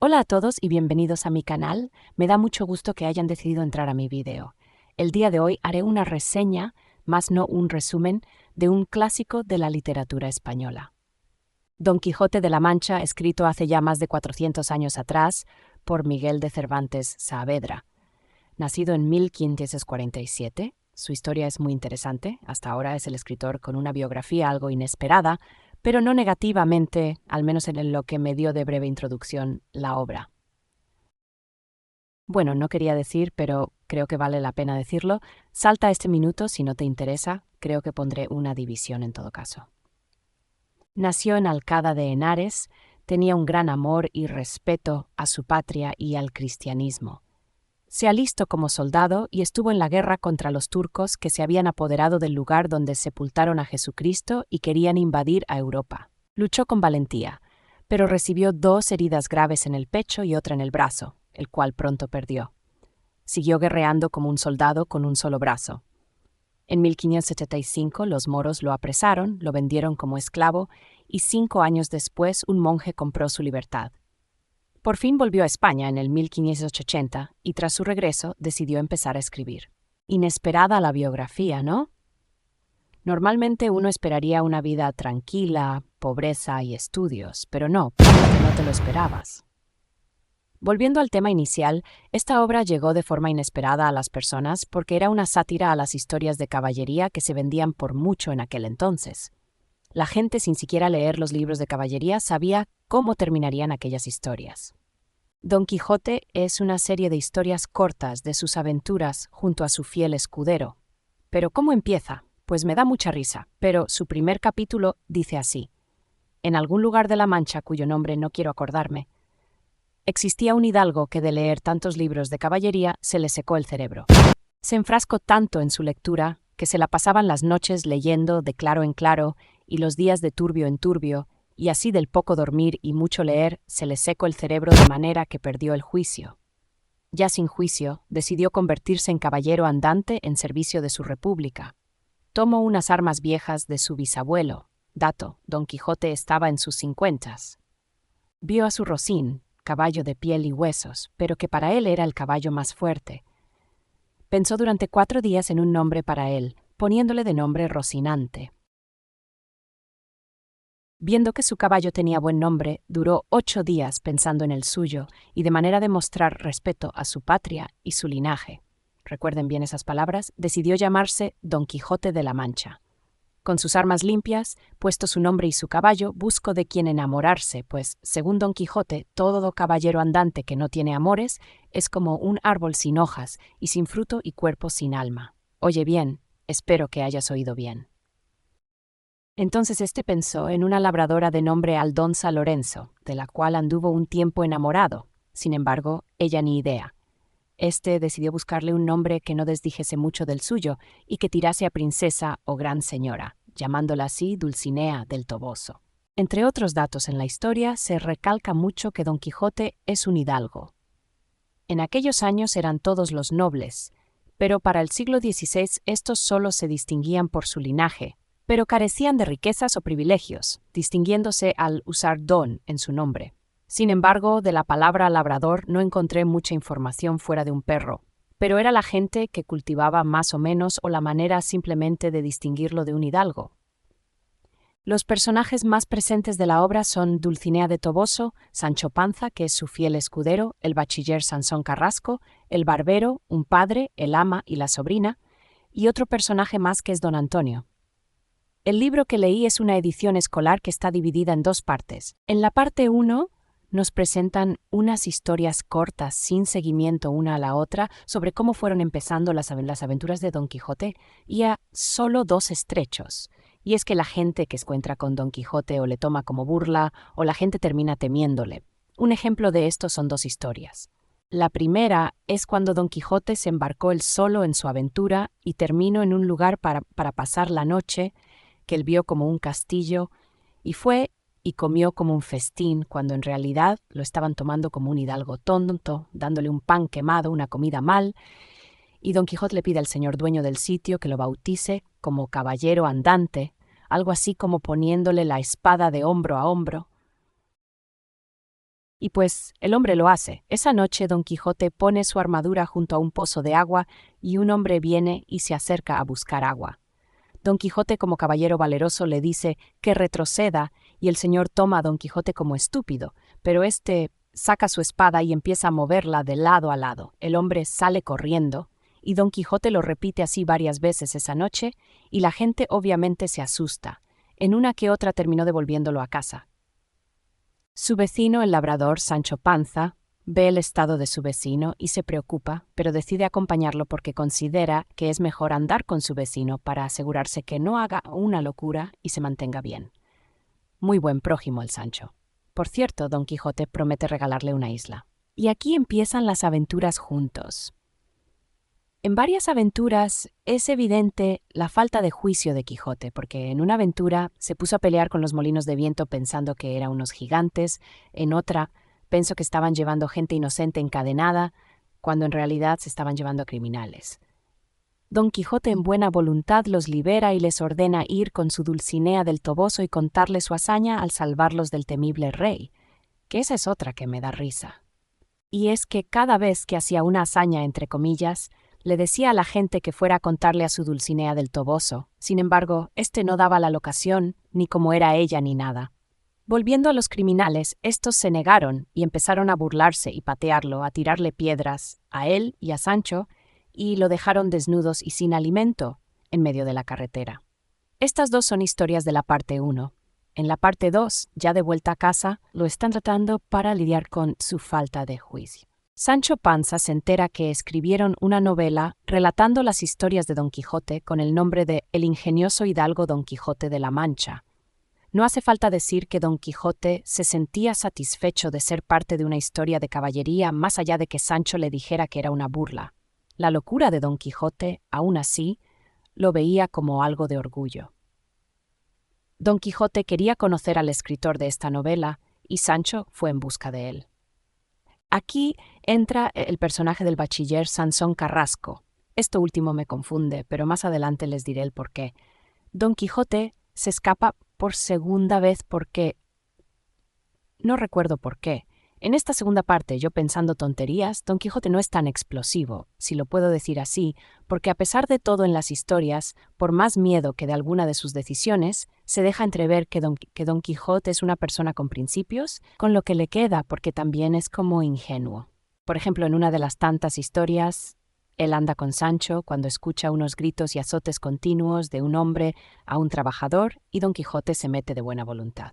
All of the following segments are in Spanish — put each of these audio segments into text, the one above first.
Hola a todos y bienvenidos a mi canal. Me da mucho gusto que hayan decidido entrar a mi video. El día de hoy haré una reseña, más no un resumen, de un clásico de la literatura española. Don Quijote de la Mancha, escrito hace ya más de 400 años atrás por Miguel de Cervantes Saavedra. Nacido en 1547, su historia es muy interesante. Hasta ahora es el escritor con una biografía algo inesperada, pero no negativamente, al menos en lo que me dio de breve introducción la obra. Bueno, no quería decir, pero creo que vale la pena decirlo. Salta este minuto si no te interesa, creo que pondré una división en todo caso. Nació en Alcada de Henares, tenía un gran amor y respeto a su patria y al cristianismo. Se alistó como soldado y estuvo en la guerra contra los turcos que se habían apoderado del lugar donde sepultaron a Jesucristo y querían invadir a Europa. Luchó con valentía, pero recibió 2 heridas graves en el pecho y otra en el brazo, el cual pronto perdió. Siguió guerreando como un soldado con un solo brazo. En 1575 los moros lo apresaron, lo vendieron como esclavo y 5 años después un monje compró su libertad. Por fin volvió a España en el 1580 y tras su regreso decidió empezar a escribir. Inesperada la biografía, ¿no? Normalmente uno esperaría una vida tranquila, pobreza y estudios, pero no, parece que no te lo esperabas. Volviendo al tema inicial, esta obra llegó de forma inesperada a las personas porque era una sátira a las historias de caballería que se vendían por mucho en aquel entonces. La gente, sin siquiera leer los libros de caballería, sabía cómo terminarían aquellas historias. Don Quijote es una serie de historias cortas de sus aventuras junto a su fiel escudero. ¿Pero cómo empieza? Pues me da mucha risa, pero su primer capítulo dice así. En algún lugar de la Mancha, cuyo nombre no quiero acordarme, existía un hidalgo que de leer tantos libros de caballería se le secó el cerebro. Se enfrascó tanto en su lectura que se la pasaban las noches leyendo de claro en claro y los días de turbio en turbio, y así del poco dormir y mucho leer se le secó el cerebro de manera que perdió el juicio. Ya sin juicio, decidió convertirse en caballero andante en servicio de su república. Tomó unas armas viejas de su bisabuelo. Dato, Don Quijote estaba en sus 50. Vio a su Rocín, caballo de piel y huesos, pero que para él era el caballo más fuerte. Pensó durante 4 días en un nombre para él, poniéndole de nombre Rocinante. Viendo que su caballo tenía buen nombre, duró 8 días pensando en el suyo y de manera de mostrar respeto a su patria y su linaje. Recuerden bien esas palabras, decidió llamarse Don Quijote de la Mancha. Con sus armas limpias, puesto su nombre y su caballo, buscó de quien enamorarse, pues, según Don Quijote, todo caballero andante que no tiene amores es como un árbol sin hojas y sin fruto y cuerpo sin alma. Oye bien, espero que hayas oído bien. Entonces pensó en una labradora de nombre Aldonza Lorenzo, de la cual anduvo un tiempo enamorado. Sin embargo, ella ni idea. Decidió buscarle un nombre que no desdijese mucho del suyo y que tirase a princesa o gran señora, llamándola así Dulcinea del Toboso. Entre otros datos en la historia, se recalca mucho que Don Quijote es un hidalgo. En aquellos años eran todos los nobles, pero para el siglo XVI estos solo se distinguían por su linaje, pero carecían de riquezas o privilegios, distinguiéndose al usar don en su nombre. Sin embargo, de la palabra labrador no encontré mucha información fuera de un perro, pero era la gente que cultivaba más o menos o la manera simplemente de distinguirlo de un hidalgo. Los personajes más presentes de la obra son Dulcinea de Toboso, Sancho Panza, que es su fiel escudero, el bachiller Sansón Carrasco, el barbero, un padre, el ama y la sobrina, y otro personaje más que es Don Antonio. El libro que leí es una edición escolar que está dividida en 2 partes. En la parte 1 nos presentan unas historias cortas sin seguimiento una a la otra sobre cómo fueron empezando las aventuras de Don Quijote y a solo 2 estrechos. Y es que la gente que se encuentra con Don Quijote o le toma como burla o la gente termina temiéndole. Un ejemplo de esto son 2 historias. La primera es cuando Don Quijote se embarcó él solo en su aventura y terminó en un lugar para pasar la noche que él vio como un castillo, y fue y comió como un festín, cuando en realidad lo estaban tomando como un hidalgo tonto, dándole un pan quemado, una comida mal, y Don Quijote le pide al señor dueño del sitio que lo bautice como caballero andante, algo así como poniéndole la espada de hombro a hombro. Y pues el hombre lo hace. Esa noche Don Quijote pone su armadura junto a un pozo de agua y un hombre viene y se acerca a buscar agua. Don Quijote, como caballero valeroso, le dice que retroceda y el señor toma a Don Quijote como estúpido, pero éste saca su espada y empieza a moverla de lado a lado. El hombre sale corriendo y Don Quijote lo repite así varias veces esa noche y la gente obviamente se asusta. En una que otra terminó devolviéndolo a casa. Su vecino, el labrador Sancho Panza, ve el estado de su vecino y se preocupa, pero decide acompañarlo porque considera que es mejor andar con su vecino para asegurarse que no haga una locura y se mantenga bien. Muy buen prójimo el Sancho. Por cierto, Don Quijote promete regalarle una isla. Y aquí empiezan las aventuras juntos. En varias aventuras es evidente la falta de juicio de Quijote, porque en una aventura se puso a pelear con los molinos de viento pensando que eran unos gigantes, en otra pensó que estaban llevando gente inocente encadenada, cuando en realidad se estaban llevando a criminales. Don Quijote en buena voluntad los libera y les ordena ir con su Dulcinea del Toboso y contarle su hazaña al salvarlos del temible rey, que esa es otra que me da risa. Y es que cada vez que hacía una hazaña, entre comillas, le decía a la gente que fuera a contarle a su Dulcinea del Toboso. Sin embargo, este no daba la locación, ni cómo era ella ni nada. Volviendo a los criminales, estos se negaron y empezaron a burlarse y patearlo, a tirarle piedras, a él y a Sancho, y lo dejaron desnudos y sin alimento en medio de la carretera. Estas dos son historias de la parte 1. En la parte 2, ya de vuelta a casa, lo están tratando para lidiar con su falta de juicio. Sancho Panza se entera que escribieron una novela relatando las historias de Don Quijote con el nombre de El ingenioso hidalgo Don Quijote de la Mancha. No hace falta decir que Don Quijote se sentía satisfecho de ser parte de una historia de caballería más allá de que Sancho le dijera que era una burla. La locura de Don Quijote, aún así, lo veía como algo de orgullo. Don Quijote quería conocer al escritor de esta novela y Sancho fue en busca de él. Aquí entra el personaje del bachiller Sansón Carrasco. Esto último me confunde, pero más adelante les diré el porqué. Don Quijote se escapa por segunda vez porque... no recuerdo por qué. En esta segunda parte, yo pensando tonterías, Don Quijote no es tan explosivo, si lo puedo decir así, porque a pesar de todo en las historias, por más miedo que de alguna de sus decisiones, se deja entrever que Don Quijote es una persona con principios, con lo que le queda porque también es como ingenuo. Por ejemplo, en una de las tantas historias, él anda con Sancho cuando escucha unos gritos y azotes continuos de un hombre a un trabajador y Don Quijote se mete de buena voluntad.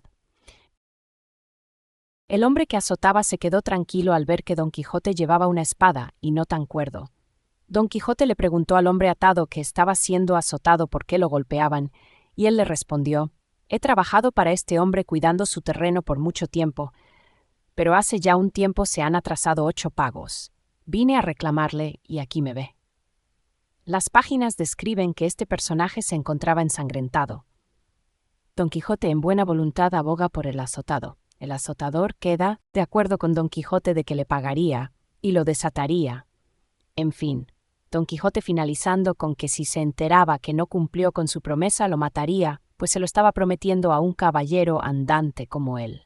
El hombre que azotaba se quedó tranquilo al ver que Don Quijote llevaba una espada y no tan cuerdo. Don Quijote le preguntó al hombre atado que estaba siendo azotado por qué lo golpeaban, y él le respondió: «He trabajado para este hombre cuidando su terreno por mucho tiempo, pero hace ya un tiempo se han atrasado 8 pagos. Vine a reclamarle y aquí me ve». Las páginas describen que este personaje se encontraba ensangrentado. Don Quijote en buena voluntad aboga por el azotado. El azotador queda de acuerdo con Don Quijote de que le pagaría y lo desataría. En fin, Don Quijote finalizando con que si se enteraba que no cumplió con su promesa lo mataría, pues se lo estaba prometiendo a un caballero andante como él.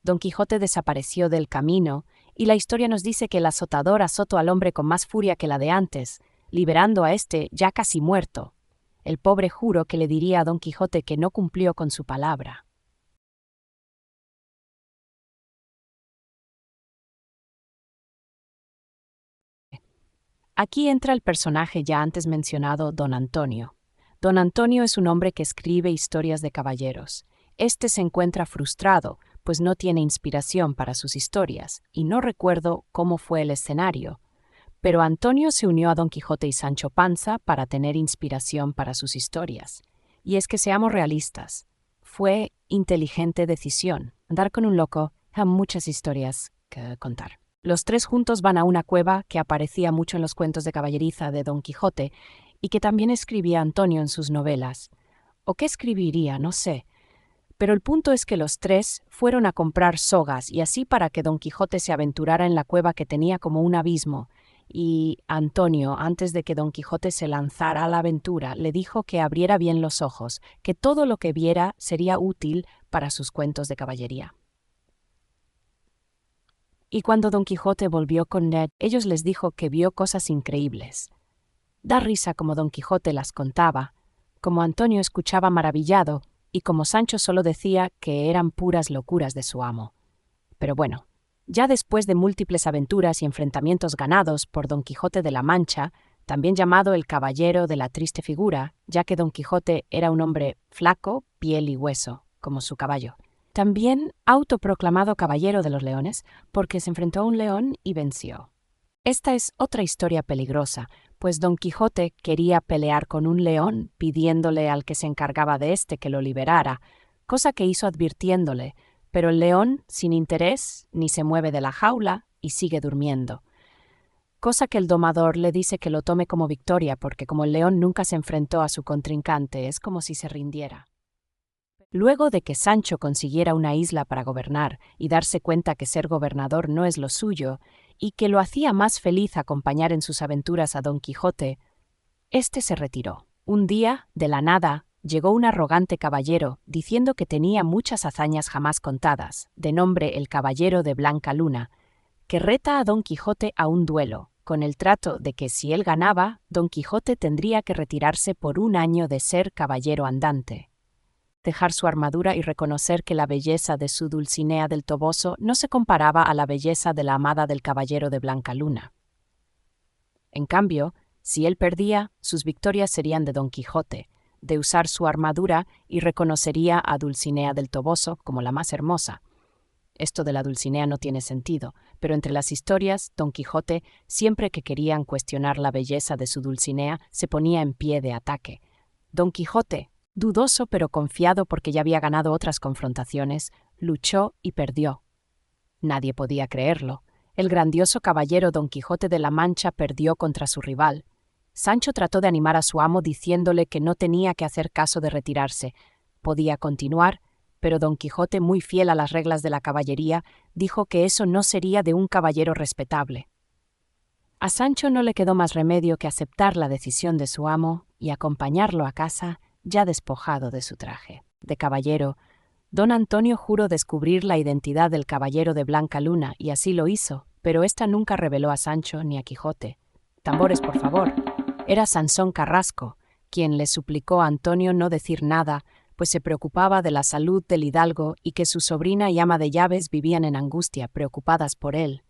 Don Quijote desapareció del camino y la historia nos dice que el azotador azotó al hombre con más furia que la de antes, liberando a éste ya casi muerto. El pobre juro que le diría a Don Quijote que no cumplió con su palabra. Aquí entra el personaje ya antes mencionado, Don Antonio. Don Antonio es un hombre que escribe historias de caballeros. Este se encuentra frustrado, pues no tiene inspiración para sus historias, y no recuerdo cómo fue el escenario. Pero Antonio se unió a Don Quijote y Sancho Panza para tener inspiración para sus historias. Y es que seamos realistas, fue inteligente decisión. Andar con un loco da muchas historias que contar. Los tres juntos van a una cueva que aparecía mucho en los cuentos de caballeriza de Don Quijote y que también escribía Antonio en sus novelas. ¿O qué escribiría? No sé. Pero el punto es que los tres fueron a comprar sogas y así para que Don Quijote se aventurara en la cueva que tenía como un abismo. Y Antonio, antes de que Don Quijote se lanzara a la aventura, le dijo que abriera bien los ojos, que todo lo que viera sería útil para sus cuentos de caballería. Y cuando Don Quijote volvió con Ned, ellos les dijo que vio cosas increíbles. Da risa como Don Quijote las contaba, como Antonio escuchaba maravillado y como Sancho solo decía que eran puras locuras de su amo. Pero bueno, ya después de múltiples aventuras y enfrentamientos ganados por Don Quijote de la Mancha, también llamado el Caballero de la Triste Figura, ya que Don Quijote era un hombre flaco, piel y hueso, como su caballo. También autoproclamado Caballero de los Leones, porque se enfrentó a un león y venció. Esta es otra historia peligrosa, pues Don Quijote quería pelear con un león pidiéndole al que se encargaba de éste que lo liberara, cosa que hizo advirtiéndole, pero el león, sin interés, ni se mueve de la jaula y sigue durmiendo. Cosa que el domador le dice que lo tome como victoria porque como el león nunca se enfrentó a su contrincante, es como si se rindiera. Luego de que Sancho consiguiera una isla para gobernar y darse cuenta que ser gobernador no es lo suyo, y que lo hacía más feliz acompañar en sus aventuras a Don Quijote, éste se retiró. Un día, de la nada, llegó un arrogante caballero diciendo que tenía muchas hazañas jamás contadas, de nombre el Caballero de Blanca Luna, que reta a Don Quijote a un duelo, con el trato de que si él ganaba, Don Quijote tendría que retirarse por un año de ser caballero andante, dejar su armadura y reconocer que la belleza de su Dulcinea del Toboso no se comparaba a la belleza de la amada del Caballero de Blanca Luna. En cambio, si él perdía, sus victorias serían de Don Quijote, de usar su armadura y reconocería a Dulcinea del Toboso como la más hermosa. Esto de la Dulcinea no tiene sentido, pero entre las historias, Don Quijote, siempre que querían cuestionar la belleza de su Dulcinea, se ponía en pie de ataque. Don Quijote, dudoso pero confiado porque ya había ganado otras confrontaciones, luchó y perdió. Nadie podía creerlo. El grandioso caballero Don Quijote de la Mancha perdió contra su rival. Sancho trató de animar a su amo diciéndole que no tenía que hacer caso de retirarse. Podía continuar, pero Don Quijote, muy fiel a las reglas de la caballería, dijo que eso no sería de un caballero respetable. A Sancho no le quedó más remedio que aceptar la decisión de su amo y acompañarlo a casa, ya despojado de su traje de caballero. Don Antonio juró descubrir la identidad del Caballero de Blanca Luna, y así lo hizo, pero ésta nunca reveló a Sancho ni a Quijote. Tambores, por favor. Era Sansón Carrasco, quien le suplicó a Antonio no decir nada, pues se preocupaba de la salud del hidalgo y que su sobrina y ama de llaves vivían en angustia, preocupadas por él.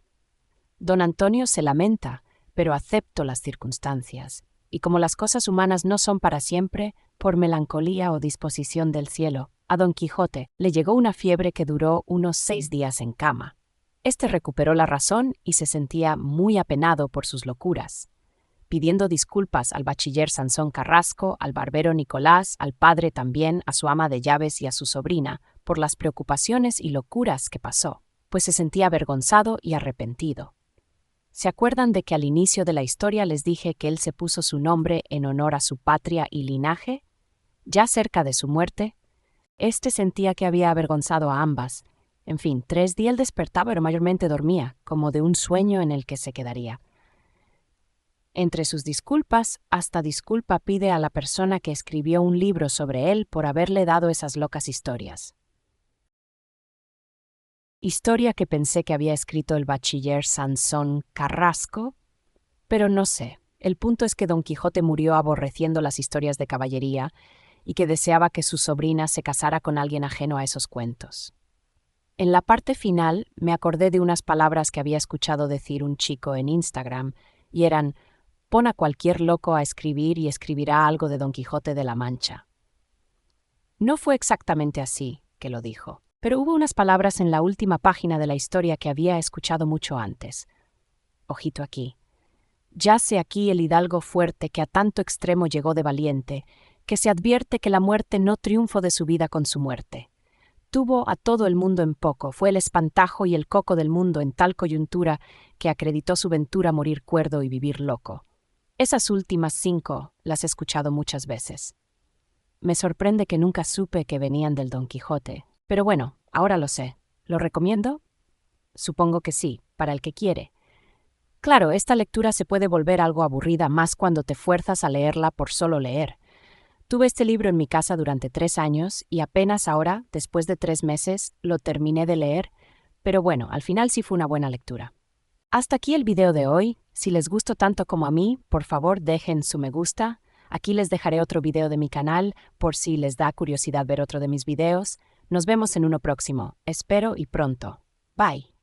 Don Antonio se lamenta, pero aceptó las circunstancias, y como las cosas humanas no son para siempre, por melancolía o disposición del cielo, a Don Quijote le llegó una fiebre que duró unos 6 días en cama. Este recuperó la razón y se sentía muy apenado por sus locuras, pidiendo disculpas al bachiller Sansón Carrasco, al barbero Nicolás, al padre también, a su ama de llaves y a su sobrina, por las preocupaciones y locuras que pasó, pues se sentía avergonzado y arrepentido. ¿Se acuerdan de que al inicio de la historia les dije que él se puso su nombre en honor a su patria y linaje? Ya cerca de su muerte, éste sentía que había avergonzado a ambas. En fin, 3 días él despertaba pero mayormente dormía, como de un sueño en el que se quedaría. Entre sus disculpas, hasta disculpa pide a la persona que escribió un libro sobre él por haberle dado esas locas historias. Historia que pensé que había escrito el bachiller Sansón Carrasco, pero no sé. El punto es que Don Quijote murió aborreciendo las historias de caballería y que deseaba que su sobrina se casara con alguien ajeno a esos cuentos. En la parte final me acordé de unas palabras que había escuchado decir un chico en Instagram, y eran: pon a cualquier loco a escribir y escribirá algo de Don Quijote de la Mancha. No fue exactamente así que lo dijo, pero hubo unas palabras en la última página de la historia que había escuchado mucho antes. Ojito aquí. Yace aquí el hidalgo fuerte que a tanto extremo llegó de valiente, que se advierte que la muerte no triunfó de su vida con su muerte. Tuvo a todo el mundo en poco, fue el espantajo y el coco del mundo en tal coyuntura que acreditó su ventura morir cuerdo y vivir loco. Esas últimas 5 las he escuchado muchas veces. Me sorprende que nunca supe que venían del Don Quijote, pero bueno, ahora lo sé. ¿Lo recomiendo? Supongo que sí, para el que quiere. Claro, esta lectura se puede volver algo aburrida más cuando te fuerzas a leerla por solo leer. Tuve este libro en mi casa durante 3 años y apenas ahora, después de 3 meses, lo terminé de leer, Pero bueno, al final sí fue una buena lectura. Hasta aquí el video de hoy. Si les gustó tanto como a mí, por favor dejen su me gusta. Aquí les dejaré otro video de mi canal por si les da curiosidad ver otro de mis videos. Nos vemos en uno próximo. Espero y pronto. Bye.